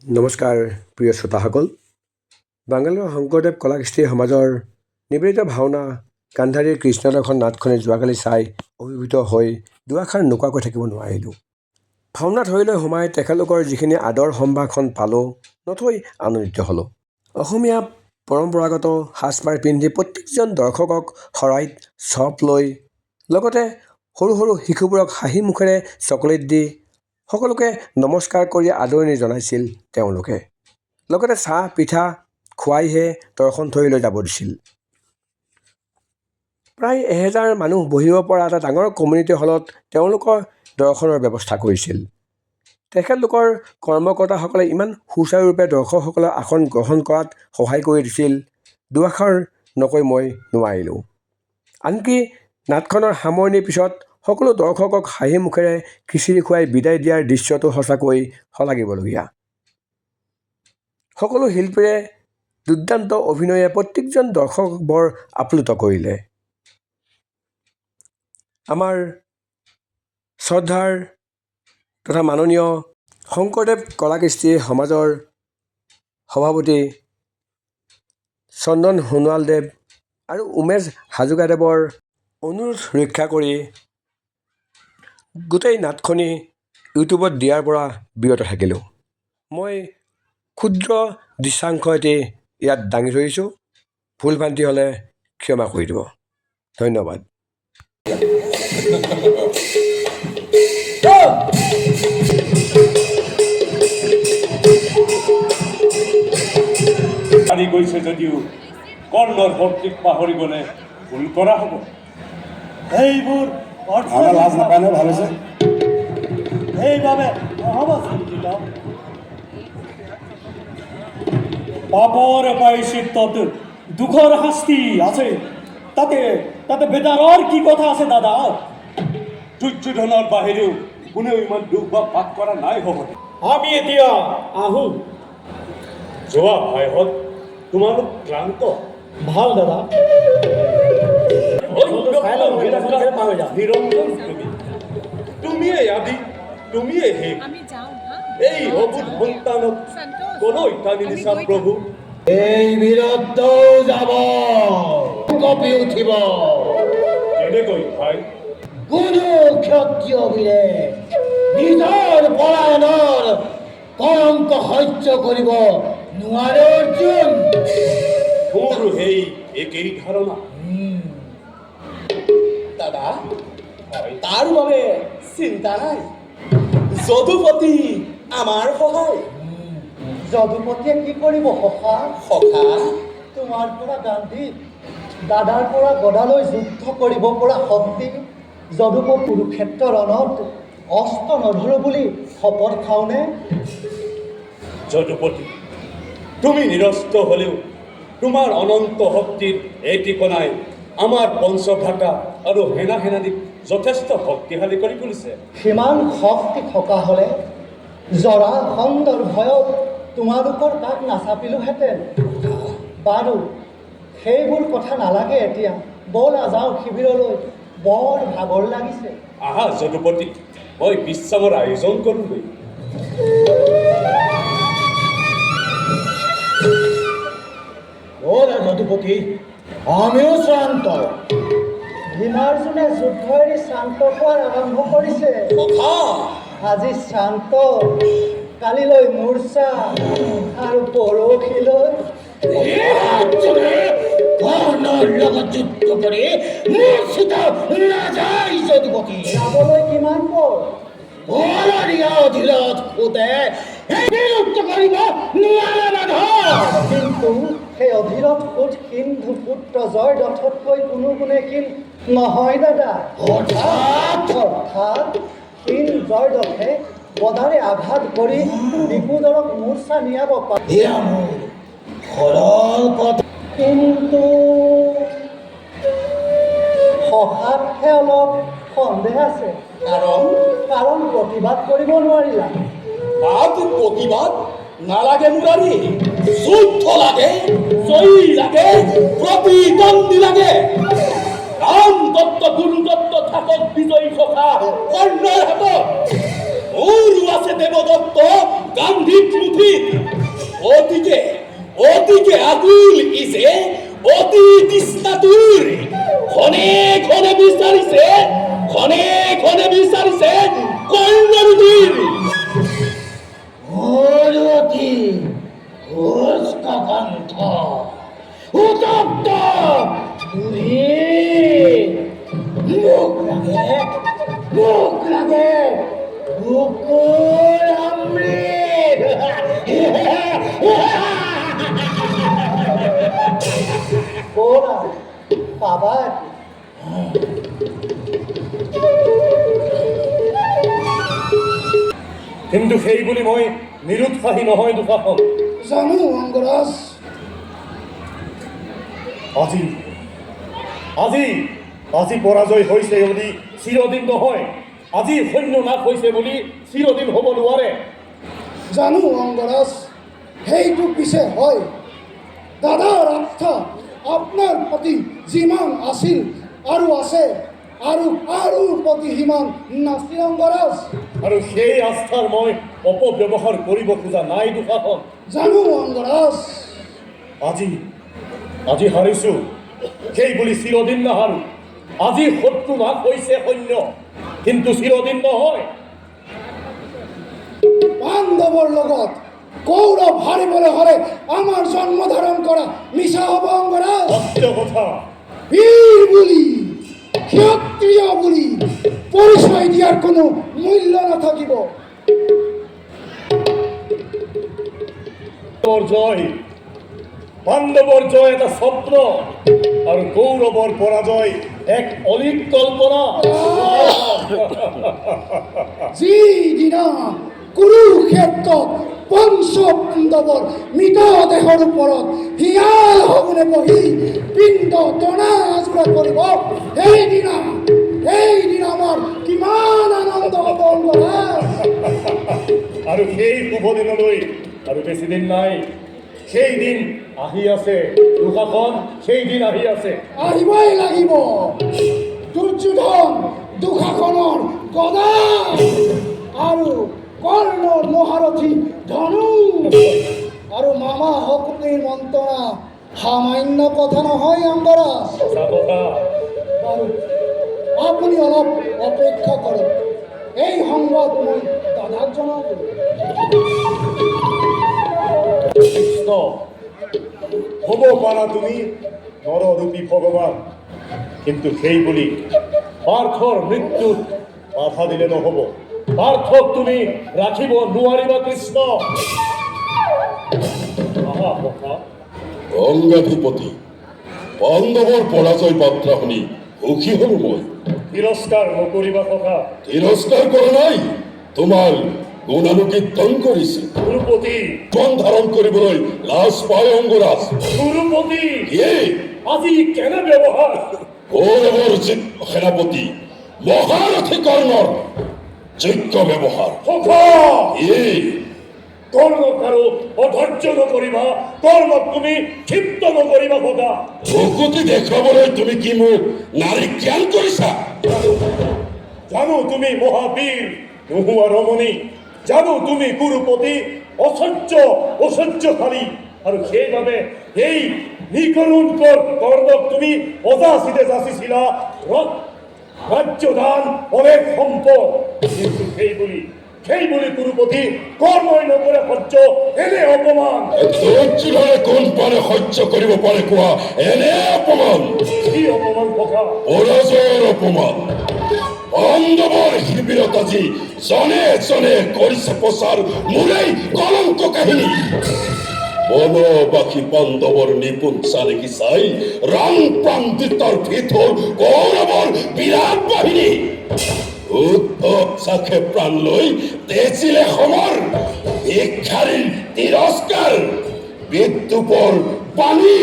নমস্কাৰ প্ৰিয় শ্ৰোতাসকল। বাংগালোৰৰ শংকৰদেৱ কলাকৃষ্টি সমাজৰ নিবেদিত ভাওনা গান্ধাৰীৰ কৃষ্ণদৰ্শন নাটখনে যোৱাকালি চাই অভিভূত হৈ দুআষাৰ নোকোৱাকৈ থাকিব নোৱাৰিলোঁ। ভাওনাথলীলৈ সোমাই তেখেতলোকৰ যিখিনি আদৰ সম্ভাষণ পালোঁ, নথৈ আনন্দিত হ'লোঁ। অসমীয়া পৰম্পৰাগত সাজপাৰ পিন্ধি প্ৰত্যেকজন দৰ্শকক শৰাইত চপ লৈ, লগতে সৰু সৰু শিশুবোৰক হাঁহি মুখেৰে চকলেট দি সকলোকে নমস্কাৰ কৰি আদৰণি জনাইছিল তেওঁলোকে। লগতে চাহ পিঠা খুৱাইহে দৰ্শনথলীলৈ যাব দিছিল। প্ৰায় 1000 মানুহ বহিব পৰা এটা ডাঙৰ কমিউনিটি হলত তেওঁলোকৰ দৰ্শনৰ ব্যৱস্থা কৰিছিল। তেখেতলোকৰ কৰ্মকৰ্তাসকলে ইমান সুচাৰুৰূপে দৰ্শকসকলৰ আসন গ্ৰহণ কৰাত সহায় কৰি দিছিল, দুআষাৰ নকৈ মই নোৱাৰিলোঁ। আনকি নাটখনৰ সামৰণিৰ পিছত সকলো দৰ্শকক হাঁহি মুখেৰে খিচিৰি খুৱাই বিদায় দিয়াৰ দৃশ্যটো সঁচাকৈ শলাগিবলগীয়া। সকলো শিল্পীৰে দুৰ্দান্ত অভিনয়ে প্ৰত্যেকজন দৰ্শকক বৰ আপ্লুত কৰিলে। আমাৰ শ্ৰদ্ধাৰ তথা মাননীয় শংকৰদেৱ কলাকৃষ্টি সমাজৰ সভাপতি চন্দন সোণোৱালদেৱ আৰু উমেশ হাজৰিকাদেৱৰ অনুৰোধ ৰক্ষা কৰি গোটেই নাটখনি ইউটিউবত দিয়াৰ পৰা বিৰত থাকিলোঁ। মই ক্ষুদ্ৰ দৃশ্যাংশ এটি ইয়াত দাঙি ধৰিছোঁ। ভুল ভ্ৰান্তি হ'লে ক্ষমা কৰি দিব। ধন্যবাদ। গৈছে যদিও কৰ্ণৰ ভক্তিক পাহৰি গ'লে ভুল কৰা হ'ব। এইবোৰ আমাৰ লাজ নাপায় নহয়, ভাল হৈছে। সেইবাবে নহ'ব চিন্তিত। পাপৰ প্ৰায়শ্চিত্তত দুখৰ শাস্তি আছে। তাতে তাতে বেদাৰৰ কি কথা আছে দাদা? দুৰ্যোধনৰ বাহিৰেও কোনেও ইমান দুখ বা পাপ কৰা নাই হ'ব। আমি এতিয়া আহোঁ। যোৱা ভাইহঁত, তোমালোক ক্লান্ত? ভাল দাদা। নিৰঞ্জন তুমিয়ে আদি, তুমিয়ে শেষ। এই অবুধ সন্তানক কলৈ টানি নিছা প্ৰভু? এই বীৰত্ব যাব, কঁপি উঠিব। কেনেকৈ ভাই? কোনো ক্ষত্ৰিয় বীৰে নিজৰ পৰায়ণৰ কলংক সহ্য কৰিব নোৱাৰে অৰ্জুন। মোৰ সেই একেই ধাৰণা। দাদা, তাৰ বাবে চিন্তা নাই। যদুপতি আমাৰ সহায়। যদুপতিয়ে কি কৰিব সখা? সখা তোমাৰ পৰা গান্ধী, দাদাৰ পৰা গদালৈ যুদ্ধ কৰিব পৰা শক্তি, যদুপতি কুৰুক্ষেত্ৰ ৰণত অস্ত্ৰ নধৰো বুলি শপত খাওঁনে? যদুপতি, তুমি নিৰস্ত হ'লেও তোমাৰ অনন্ত শক্তিৰ এই ঠিকনাই আমাৰ পঞ্চভ্ৰাতা আৰু সেনাদিক যথেষ্ট শক্তিশালী কৰি তুলিছে। সিমান শক্তি থকা হ'লে জৰাসন্ধৰ ভয়ত তোমালোকৰ তাক নাচাপিলোহেঁতেন। বাৰু সেইবোৰ কথা নালাগে এতিয়া। ব'লা যাওঁ শিবিৰলৈ, বৰ ভাগৰ লাগিছে। আহা যদুপতি, মই বিশ্ৰামৰ আয়োজন কৰোঁগৈ। ব'লা যদুপতি, আমিও শ্ৰান্ত। ভীমাৰ্জুনে যুদ্ধ এৰি শ্ৰান্ত হোৱাৰ আৰম্ভ কৰিছে। আজি শ্ৰান্ত, কালিলৈ মূৰ্ছা আৰু পৰহিলৈ কৰ্ণৰ লগত যুদ্ধ কৰি মূৰ্ছিত নাযায় যদুপতি। যাবলৈ কিমান পৰ? অধীৰত সোঁতে বিলুপ্ত কৰিব নোৱাৰে মাধৱ। কিন্তু সেই অধীৰত সোঁত সিন্ধু পুত্ৰ জয়দ্ৰথতকৈ কোনো গুণে ক্ষীণ নহয় দাদা। অৰ্থাৎ ক্ষীণ জয়দ্ৰথে গদাৰে আঘাত কৰি বিকুদৰক মূৰ্ছা নিয়াব পাৰে। কিন্তু সখাতহে অলপ সন্দেহ আছে। কাৰণ প্ৰতিবাদ কৰিব নোৱাৰিলা। প্ৰতিবাদ নালাগে মুৰাৰী। যুদ্ধ লাগে, জয়ী লাগে, প্ৰতিদ্বন্দ্বী লাগে। ৰাম দত্ত গুৰুদত্ত থাকক বিজয়ী সখা কৰ্ণৰ হাতত। মোৰো আছে দেৱদত্ত গান্ধী স্মৃতিত অতিকে অতিকে আকুল ইছে অতি তৃষ্ণাতুৰ ঘনে ঘনে বিচাৰিছে কৰ্ণৰুধিৰ হৰতি হস্তকণ্ঠ উতপ্ত মুখ লাগে বুকুৰ অমৃত কোনা পাবাৰ কিন্তু সেই বুলি মই নিৰুৎসাহী নহয় দুঃশাসন। জানো অংগৰাজ আজি আজি আজি পৰাজয় হৈছে বুলি চিৰদিন নহয়, আজি সৈন্য নাশ হৈছে বুলি চিৰদিন হ'ব নোৱাৰে। জানো অংগৰাজ সেইটো পিছে হয় দাদাৰ আস্থা আপোনাৰ প্ৰতি যিমান আছিল আৰু আছে আৰু প্ৰতি সিমান নাছিল অংগৰাজ। আৰু সেই আস্থাৰ মই অপব্যৱহাৰ কৰিব খোজা নাই দুঃশাসন। জানো অংগৰাজ আজি আজি হাৰিছো সেই বুলি চিৰদিন নাহাৰো। আজি শত্ৰু নাশ হৈছে সৈন্য, কিন্তু চিৰদিন নহয়। পাণ্ডৱৰ লগত কৌৰৱ হাৰিবলৈ হ'লে আমাৰ জন্ম ধাৰণ কৰা মিছা হ'ব অংগৰাজ। সত্য কথা। বীৰ বুলি ক্ষত্ৰিয় বুলি পৰিচয় দিয়াৰ কোনো মূল্য নাথাকিব। পাণ্ডৱৰ জয় এটা স্বপ্ন আৰু কৌৰৱৰ পৰাজয় এক অলিক কল্পনা। যিদিনা কুৰুক্ষেত্ৰত পঞ্চপাণ্ডৱৰ মৃতদেহৰ ওপৰত শিয়াল শগুনে বহি পিণ্ড টনা আজোৰা কৰিব, সেইদিনা আমাৰ কিমান আনন্দ হ'ব অংগৰাজ। আৰু সেই শুভ দিনলৈ আৰু বেছি দিন নাই। সেই দিন আহি আছে দুঃশাসন, সেই দিন আহি আছে। আহিবই লাগিব। দুৰ্যোধন দুঃশাসনৰ গদা আৰু কৰ্ণৰ মহাৰথী ধনু আৰু মামা শকুনিৰ মন্ত্ৰণা সামান্য কথা নহয় অংগৰাজ। সঁচা কথা। বাৰু আপুনি অলপ অপেক্ষা কৰক, এই সংবাদ মই দাদাক জনাব। কৃষ্ণ, হ'ব পাৰা তুমি নৰৰূপী ভগৱান, কিন্তু সেই বুলি পাৰ্থৰ মৃত্যুত বাধা দিলে নহ'ব। পাৰ্থক তুমি ৰাখিব নোৱাৰিবা কৃষ্ণ। আহা কথা। অংগাধিপতি পাণ্ডৱৰ পৰাজয় বাৰ্তা শুনি সুখী হলো মই। তিৰস্কাৰ নকৰিবা কথা। তিৰস্কাৰ কৰা নাই, তোমাৰ গুণানুকীৰ্তন কৰিছে। গুৰুপতি, জন ধাৰণ কৰিবলৈ লাজ পায় অংগৰাজ। গুৰুপতি, এই আজি কেনে ব্যৱহাৰ? কৌৰৱৰ সেনাপতি মহাৰথী কৰ্ণৰ যোগ্য ব্যৱহাৰ। সখা, এই কৰ্ণক আৰু অধৈৰ্য নকৰিবা, কৰ্ণক তুমি ক্ষিপ্ত নকৰিবা সদা। ভকুতি দেখুৱাবলৈ তুমি কি মোক নাৰী জ্ঞান কৰিছা? জানো তুমি মহাবীৰ নোহোৱা ৰমণী, জানো তুমি গুৰুপতি অসহ্যশালী, আৰু সেইবাবে এই নিকৰুণ কৰ্ণক তুমি অযাচিতে যাচিছিলা ৰাজ্যদান অনেক সম্পদ। কিন্তু সেই বুলি গুৰুপতি কৰ্মই নকৰে সহ্য, এনে অপমান। ধৈৰ্যৰে কোন পাৰে সহ্য কৰিব পাৰে কোৱা? এনে অপমান, কি অপমান কথা? পৰাজয়ৰ অপমান। পাণ্ডৱৰ শিবিৰত আজি জনে জনে কৰিছে প্ৰচাৰ মোৰেই কলংক কাহিনী। বনবাসী পাণ্ডৱৰ নিপুণ চানেকি চাই ৰং প্ৰান্তিতৰ ভিতৰ কৌৰৱৰ বিৰাট বাহিনী। উদ্ধৱ চাখে প্ৰাণ লৈ তেজিলে সমৰ ভিক্ষাৰীৰ তিৰস্কাৰ। বিদ্যুপৰ পানী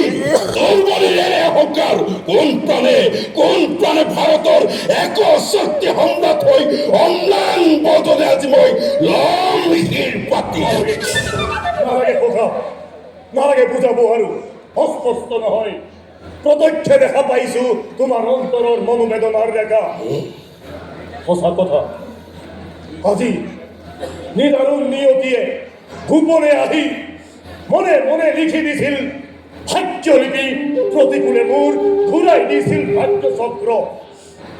দুৰ্বলীৰে অহংকাৰ। কোন প্ৰাণে ভাৰতৰ এক শক্তি সম্ৰাট হৈ অম্লান বদলে আজি মই লম শিৰ পাতি। নালাগে কথা, নালাগে বুজাব, আৰু অস্পষ্ট নহয়। প্ৰত্যক্ষে দেখা পাইছো তোমাৰ অন্তৰৰ মনোবেদনাৰ ৰেখা। সঁচা কথা, আজি নিদাৰুণ নিয়তিয়ে গোপনে আহি মনে মনে লিখি দিছিল ভাগ্যলিপি, প্রতিকূলে মূর ঘুরাই দিছিল ভাগ্য চক্র।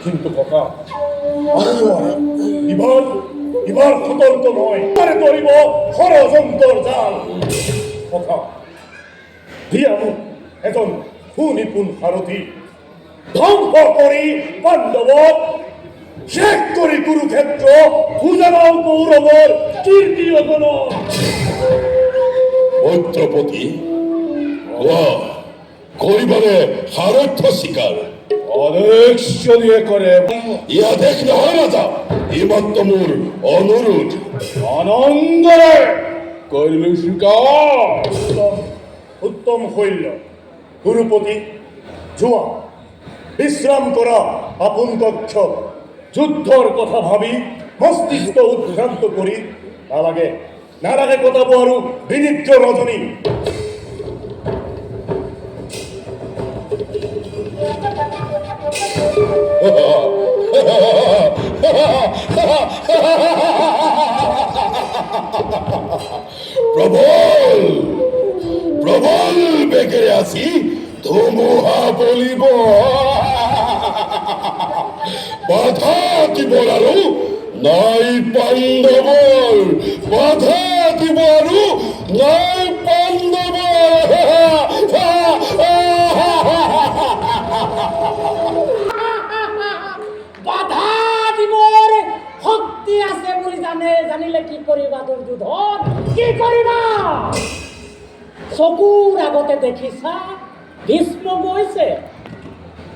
কিন্তু কথা এবার এবার সতর্ক নয়, এবারে ধরিব ষড়যন্ত্র জাল। কথা দিয়ামু এজন সুনিপুণ সারথি, ধ্বংস করি পাণ্ডব, শেষ করি কুরুক্ষেত্র, পূজারাও কৌরবর কীর্তি অগণ। মৈত্রপতি করিবারে সারথ্য স্বীকার আদেশ দিয়ে করে ইয়া দেখলে হয় রাজা, ইমাত্র মোর অনুরোধ আনন্দে করিল স্বীকার। উত্তম হইল গুরুপতি, জুয়া বিশ্রাম করা আপন কক্ষ, যুদ্ধর কথা ভাবি মস্তিষ্ক উদ্ভ্রান্ত করি না লাগে কথা বহারু বিনিদ্র রজনী। প্রবল প্রবল বেগে আসি ধুমুহা বলিব, বাধা দিব আরো নাই পাণ্ডবর, বাধা দিব আরো নাই পাণ্ডবর। বাধা দিবৰ শক্তি আছে বুলি জানিলে কি কৰিবা দুৰ্যোধন, কি কৰিবা? চকুৰ আগতে দেখিছা ভীষ্ম গৈছে,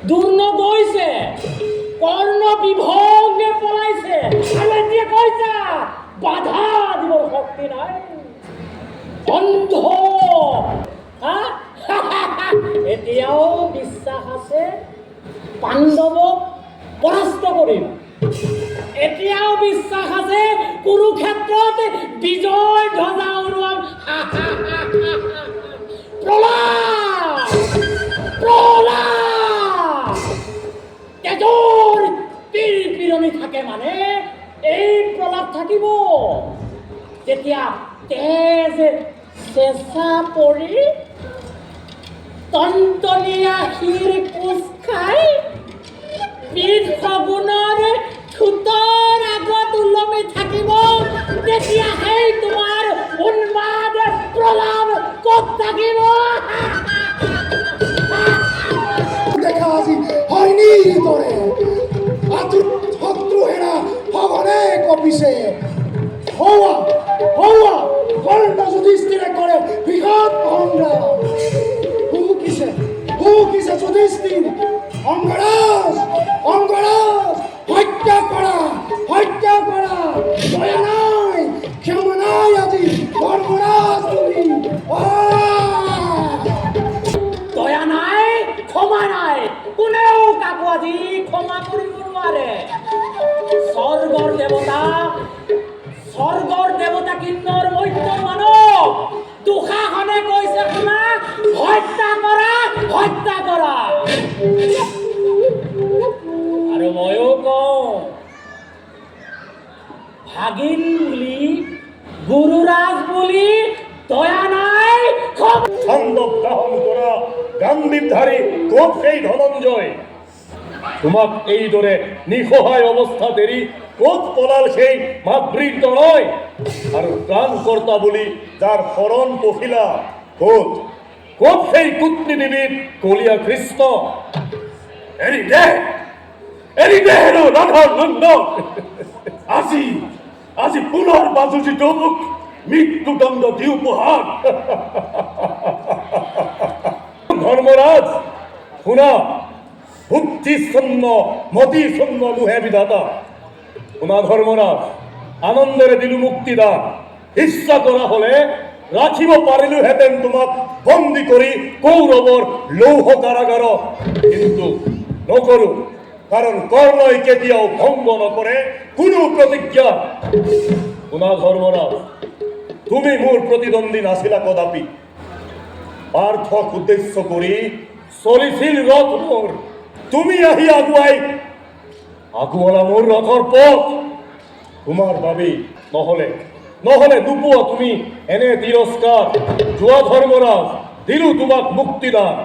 দুৰ্ণ গৈছে, কৰ্ণ বিভংগে পলাইছে, আৰু এতিয়া কৈছা বাধা দিবৰ শক্তি নাই, অন্ধ। এতিয়াও বিশ্বাস আছে পাণ্ডৱক পৰাস্ত কৰিম, এতিয়াও বিশ্বাস আছে কুৰুক্ষেত্ৰত বিজয় ধ্বজা উৰুৱাম। প্ৰলাপ প্ৰলাপ তেজৰ পিৰণি থাকে মানে এই প্ৰলাপ থাকিব। যেতিয়া তেজ চেঁচা পৰি টনটনীয়া শিৰ কোচ খাই বীৰ শগুনৰ ঠোঁটৰ আগত ওলমি থাকিব, তেতিয়া সেই তোমাৰ উন্মাদ প্ৰলাপ ক'ত থাকিব? দেখা আজি হয়নি দৰে শত্ৰুহেৰা সঘনে কঁপিছে। হৌৱা হৌৱা কৰ্ণ যুধিষ্ঠিৰে কৰে বৃহৎ সংগ্ৰাম। হুকিছে যুধিষ্ঠিৰ, অংগৰাজ অংগৰাজ হত্যা কৰা, হত্যা কৰা, দয়া নাই ক্ষমা নাই আজি ধৰ্মৰাজ বুলি। দয়া নাই, ক্ষমা নাই, কোনেও কাকো আজি ক্ষমা কৰিব নোৱাৰে। স্বৰ্গৰ দেৱতা কিন্নৰ মধ্য মানৱ দুঃশাসনে কৈছে শুনা, হত্যা কৰা, হত্যা কৰা। আৰু ময়ো কওঁ ভাগিন বুলি, গুৰুৰাজ বুলি দয়া নাই, বান্ধৱ গ্ৰহণ কৰা গান্ধীধাৰী ক'ত সেই ধনঞ্জয়? তোমাক এইদৰে নিসহায় অৱস্থাত এৰি ক'ত পলাল সেই মাতৃত্ব নয়? আৰু প্ৰাণকৰ্তা বুলি যাৰ শৰণ পখিলা ক'ত ক'ত সেই কূটনীতিবিদ কলীয়া কৃষ্ণ? এৰি দে হেনো ৰাধাৰ নন্দন। আজি আজি পুনৰ বাজুজিটোক মৃত্যুদণ্ড দি উপহাৰ। ধৰ্মৰাজ শুনা, বুদ্ধিশূন্য মতিশূন্য মোহে বিধাতা। শুনা ধৰ্মৰাজ, আনন্দেৰে দিলো মুক্তিদান। ইচ্ছা কৰা হলে ৰাখিব পাৰিলোহেঁতেন তোমাক বন্দী কৰি কৌৰৱৰ লৌহ কাৰাগাৰত, কিন্তু নকৰো, কাৰণ কৰ্ণই কেতিয়াও ভংগ নকৰে কোনো প্ৰতিজ্ঞা। শুনা ধৰ্মৰাজ, তুমি মোৰ প্ৰতিদ্বন্দ্বী নাছিলা কদাপি। পাৰ্থক উদ্দেশ্য কৰি চলিছিল ৰথ মোৰ, তুমি আহি আগুৱালা মোৰ ৰথৰ পথ। তোমাৰ বাবেই নহলে নহলে নোপোৱা তুমি এনে তিৰস্কাৰ যোৱা ধৰ্মৰাজ দিলো তোমাক মুক্তিদান